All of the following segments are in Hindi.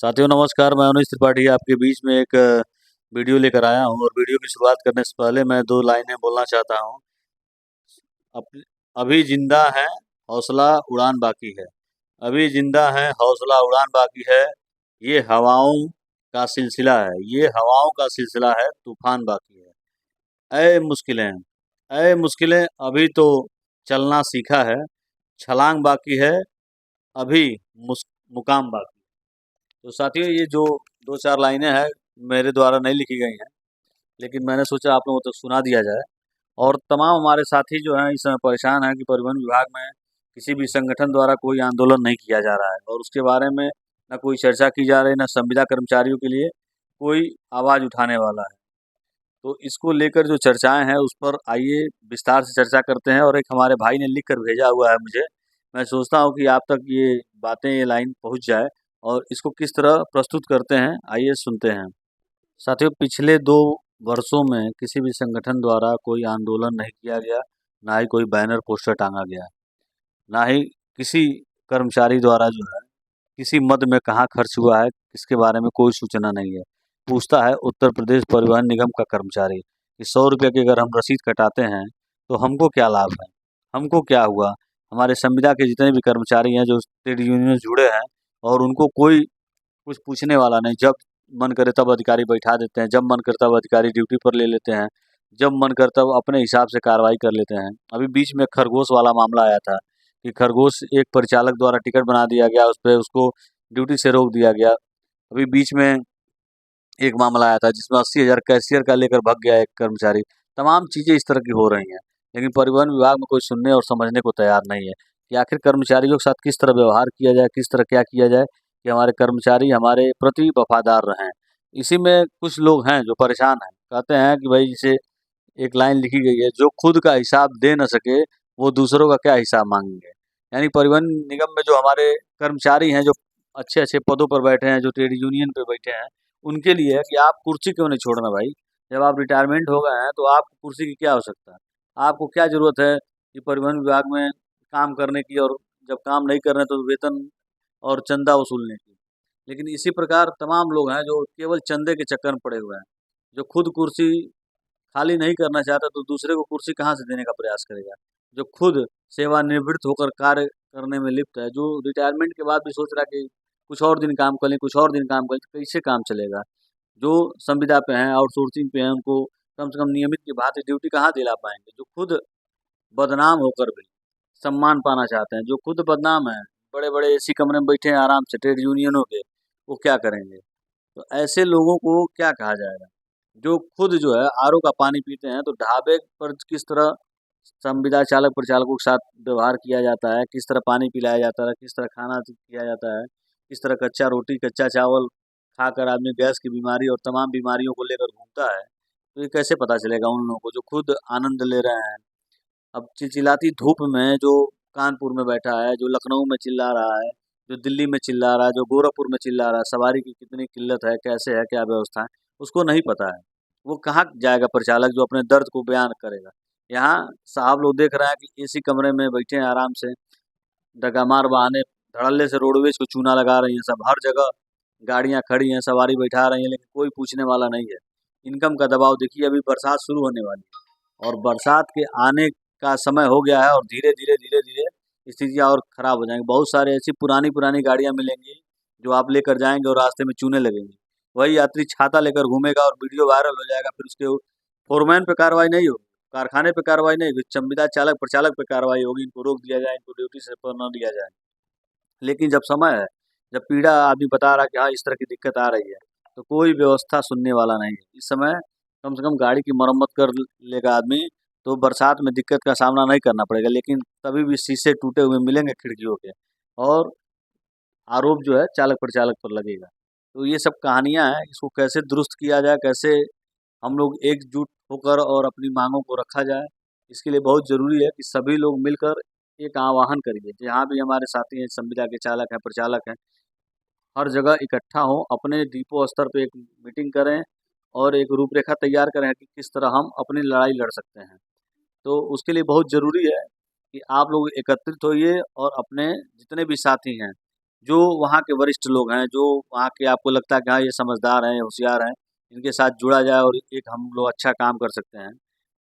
साथियों नमस्कार, मैं अनुज त्रिपाठी आपके बीच में एक वीडियो लेकर आया हूँ और वीडियो की शुरुआत करने से पहले मैं 2 लाइनें बोलना चाहता हूँ। अप अभी ज़िंदा हैं, हौसला उड़ान बाकी है। अभी ज़िंदा हैं, हौसला उड़ान बाकी है। ये हवाओं का सिलसिला है, ये हवाओं का सिलसिला है, तूफ़ान बाकी है। ऐ मुश्किलें अभी तो चलना सीखा है, छलांग बाकी है, अभी मुस मुकाम बाकी है। तो साथियों ये जो 2-4 लाइनें हैं मेरे द्वारा नहीं लिखी गई हैं, लेकिन मैंने सोचा आप लोगों तक सुना दिया जाए। और तमाम हमारे साथी जो हैं इस समय परेशान हैं कि परिवहन विभाग में किसी भी संगठन द्वारा कोई आंदोलन नहीं किया जा रहा है और उसके बारे में ना कोई चर्चा की जा रही, ना संविदा कर्मचारियों के लिए कोई आवाज़ उठाने वाला है। तो इसको लेकर जो चर्चाएँ हैं उस पर आइए विस्तार से चर्चा करते हैं और एक हमारे भाई ने लिख कर भेजा हुआ है मुझे। मैं सोचता हूँ कि आप तक ये बातें, ये लाइन पहुँच जाए और इसको किस तरह प्रस्तुत करते हैं, आइए सुनते हैं। साथियों पिछले 2 वर्षों में किसी भी संगठन द्वारा कोई आंदोलन नहीं किया गया, ना ही कोई बैनर पोस्टर टाँगा गया, ना ही किसी कर्मचारी द्वारा जो है किसी मद में कहाँ खर्च हुआ है, इसके बारे में कोई सूचना नहीं है। पूछता है उत्तर प्रदेश परिवहन निगम का कर्मचारी कि 100 रुपये की अगर हम रसीद कटाते हैं, तो हमको क्या लाभ है? हमको क्या हुआ? हमारे संविदा के जितने भी कर्मचारी हैं, जो ट्रेड यूनियन से जुड़े हैं और उनको कोई कुछ पूछने वाला नहीं। जब मन करे तब अधिकारी बैठा देते हैं, जब मन करता तब अधिकारी ड्यूटी पर ले लेते हैं, जब मन करता वो अपने हिसाब से कार्रवाई कर लेते हैं। अभी बीच में खरगोश वाला मामला आया था कि खरगोश एक परिचालक द्वारा टिकट बना दिया गया, उसपे उसको ड्यूटी से रोक दिया गया। अभी बीच में एक मामला आया था जिसमें 80,000 कैशियर का लेकर भाग गया एक कर्मचारी। तमाम चीज़ें इस तरह की हो रही हैं, लेकिन परिवहन विभाग में कोई सुनने और समझने को तैयार नहीं है कि आखिर कर्मचारियों के साथ किस तरह व्यवहार किया जाए, किस तरह क्या किया जाए कि हमारे कर्मचारी हमारे प्रति वफ़ादार रहें। इसी में कुछ लोग हैं जो परेशान हैं, कहते हैं कि भई जैसे एक लाइन लिखी गई है, जो खुद का हिसाब दे न सके, वो दूसरों का क्या हिसाब माँगेंगे। यानी परिवहन निगम में जो हमारे कर्मचारी हैं, जो अच्छे-अच्छे पदों पर बैठे हैं, जो ट्रेड यूनियन पे बैठे हैं, उनके लिए है कि आप कुर्सी क्यों नहीं छोड़ना भाई? जब आप रिटायरमेंट हो गए हैं, तो आपको कुर्सी की क्या आवश्यकता है? आपको क्या ज़रूरत है कि परिवहन विभाग में काम करने की और जब काम नहीं कर रहे हैं, तो वेतन और चंदा वसूलने की। लेकिन इसी प्रकार तमाम लोग हैं जो केवल चंदे के चक्कर में पड़े हुए हैं। जो खुद कुर्सी खाली नहीं करना चाहता तो दूसरे को कुर्सी कहाँ से देने का प्रयास करेगा? जो खुद सेवानिवृत्त होकर कार्य करने में लिप्त है, जो रिटायरमेंट के बाद भी सोच रहा है कि कुछ और दिन काम कर लें, कुछ और दिन काम कर लें, तो कैसे काम चलेगा? जो संविदा पे हैं, आउटसोर्सिंग पे हैं, उनको कम से कम नियमित की भाँति ड्यूटी कहाँ दिला पाएँगे? जो खुद बदनाम होकर भी सम्मान पाना चाहते हैं, जो खुद बदनाम हैं, बड़े-बड़े एसी कमरे में बैठे हैं आराम से ट्रेड यूनियनों के, वो क्या करेंगे? तो ऐसे लोगों को क्या कहा जाएगा? जो खुद जो है आरओ का पानी पीते हैं, तो ढाबे पर किस तरह संविदा चालक परिचालकों के साथ व्यवहार किया जाता है, किस तरह पानी पिलाया जाता है, किस तरह खाना किया जाता है, किस तरह कच्चा रोटी, कच्चा चावल खाकर आदमी गैस की बीमारी और तमाम बीमारियों को लेकर घूमता है, तो ये कैसे पता चलेगा उन लोगों को जो खुद आनंद ले रहे हैं। अब चिलचिलाती धूप में जो कानपुर में बैठा है, जो लखनऊ में चिल्ला रहा है, जो दिल्ली में चिल्ला रहा है, जो गोरखपुर में चिल्ला रहा है, सवारी की कितनी किल्लत है, कैसे है, क्या व्यवस्था है, उसको नहीं पता है। वो कहाँ जाएगा परिचालक जो अपने दर्द को बयान करेगा। यहाँ साहब लोग देख रहे हैं कि एसी कमरे में बैठे हैं आराम से, डगामार बहाने धड़ल्ले से रोडवेज को चूना लगा रही हैं सब, हर जगह गाड़ियाँ खड़ी हैं, सवारी बैठा रही हैं, लेकिन कोई पूछने वाला नहीं है। इनकम का दबाव देखिए, अभी बरसात शुरू होने वाली है और बरसात के आने का समय हो गया है और धीरे-धीरे, धीरे-धीरे स्थितियाँ और ख़राब हो जाएँगी। बहुत सारे ऐसी पुरानी-पुरानी गाड़ियाँ मिलेंगी, जो आप लेकर जाएँगे और रास्ते में चूने लगेंगी। वही यात्री छाता लेकर घूमेगा और वीडियो वायरल हो जाएगा, फिर उसके फोरमैन पे कार्रवाई नहीं होगी, कारखाने पे कार्रवाई नहीं होगी, संविदा चालक, प्रचालक पे कार्रवाई होगी, इनको रोक दिया जाए, इनको ड्यूटी से पर न लिया जाए। लेकिन जब समय है, जब पीड़ा आदमी बता रहा है कि हाँ, इस तरह की दिक्कत आ रही है, तो कोई व्यवस्था सुनने वाला नहीं है। इस समय कम से कम गाड़ी की मरम्मत कर लेगा आदमी, तो बरसात में दिक्कत का सामना नहीं करना पड़ेगा, लेकिन तभी भी शीशे टूटे हुए मिलेंगे खिड़कियों के और आरोप जो है चालक-परिचालक पर लगेगा। तो ये सब कहानियाँ हैं, इसको कैसे दुरुस्त किया जाए, कैसे हम लोग एकजुट होकर और अपनी माँगों को रखा जाए, इसके लिए बहुत ज़रूरी है कि सभी लोग मिलकर एक आह्वान करिए। जहाँ भी हमारे साथी हैं, संविदा के चालक हैं, परिचालक हैं, हर जगह इकट्ठा हों, अपने डिपो स्तर पे एक मीटिंग करें और एक रूपरेखा तैयार करें कि किस तरह हम अपनी लड़ाई लड़ सकते हैं। तो उसके लिए बहुत ज़रूरी है कि आप लोग एकत्रित होइए और अपने जितने भी साथी हैं, जो वहाँ के वरिष्ठ लोग हैं, जो वहाँ के आपको लगता है कि हाँ ये समझदार हैं, होशियार हैं, इनके साथ जुड़ा जाए और एक हम लोग अच्छा काम कर सकते हैं।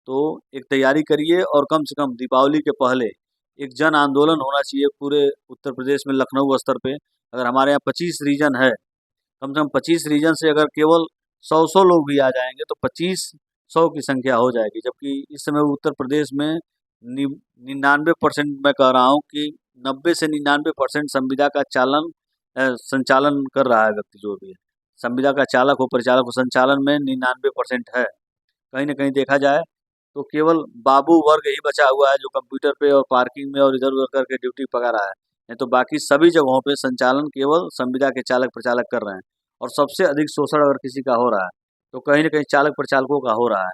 तो एक तैयारी करिए और कम से कम दीपावली के पहले एक जन आंदोलन होना चाहिए पूरे उत्तर प्रदेश में, लखनऊ स्तर पे। अगर हमारे यहाँ 25 रीजन है, कम से कम 25 रीजन से अगर केवल 100 लोग भी आ जाएंगे तो 2500 की संख्या हो जाएगी। जबकि इस समय उत्तर प्रदेश में 99% मैं कह रहा हूँ कि 90 से 99% संविदा का संचालन कर रहा है व्यक्ति जो भी है। संविदा का चालक हो, परिचालक हो, संचालन में 99% है। कहीं न कहीं देखा जाए तो केवल बाबू वर्ग ही बचा हुआ है जो कंप्यूटर पे और पार्किंग में और इधर-उधर करके ड्यूटी पका रहा है। नहीं तो बाकी सभी जगहों पे संचालन केवल संविदा के चालक-प्रचालक कर रहे हैं। और सबसे अधिक शोषण अगर किसी का हो रहा है, तो कहीं न कहीं चालक-प्रचालकों का हो रहा है।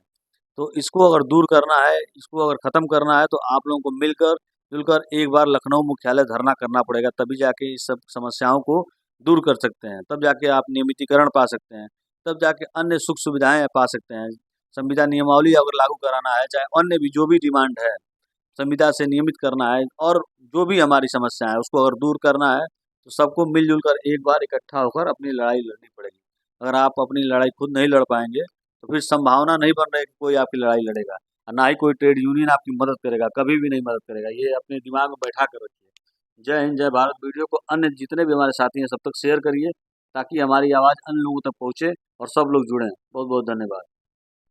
तो इसको अगर दूर करना है, इसको अगर ख़त्म करना है तो आप लोगों को जुलकर एक बार लखनऊ मुख्यालय धरना करना पड़ेगा, तभी जाके इस सब समस्याओं को दूर कर सकते हैं। तब जाके आप नियमितीकरण पा सकते हैं, तब जाके अन्य सुख-सुविधाएँ पा सकते हैं। संविदा नियमावली अगर लागू कराना है, चाहे अन्य भी जो भी डिमांड है, संविदा से नियमित करना है और जो भी हमारी समस्या है उसको अगर दूर करना है, तो सबको मिल-जुल कर एक बार इकट्ठा होकर अपनी लड़ाई लड़नी पड़ेगी। अगर आप अपनी लड़ाई खुद नहीं लड़ पाएँगे, तो फिर संभावना नहीं बन रही है कि कोई आपकी लड़ाई लड़ेगा और ना ही कोई ट्रेड यूनियन आपकी मदद करेगा, कभी भी नहीं मदद करेगा। ये अपने दिमाग में बैठा कर रखिए। जय हिंद, जय भारत। वीडियो को अन्य जितने भी हमारे साथी हैं सब तक शेयर करिए, ताकि हमारी आवाज़ अन्य लोगों तक पहुँचे और सब लोग जुड़ें। बहुत-बहुत धन्यवाद।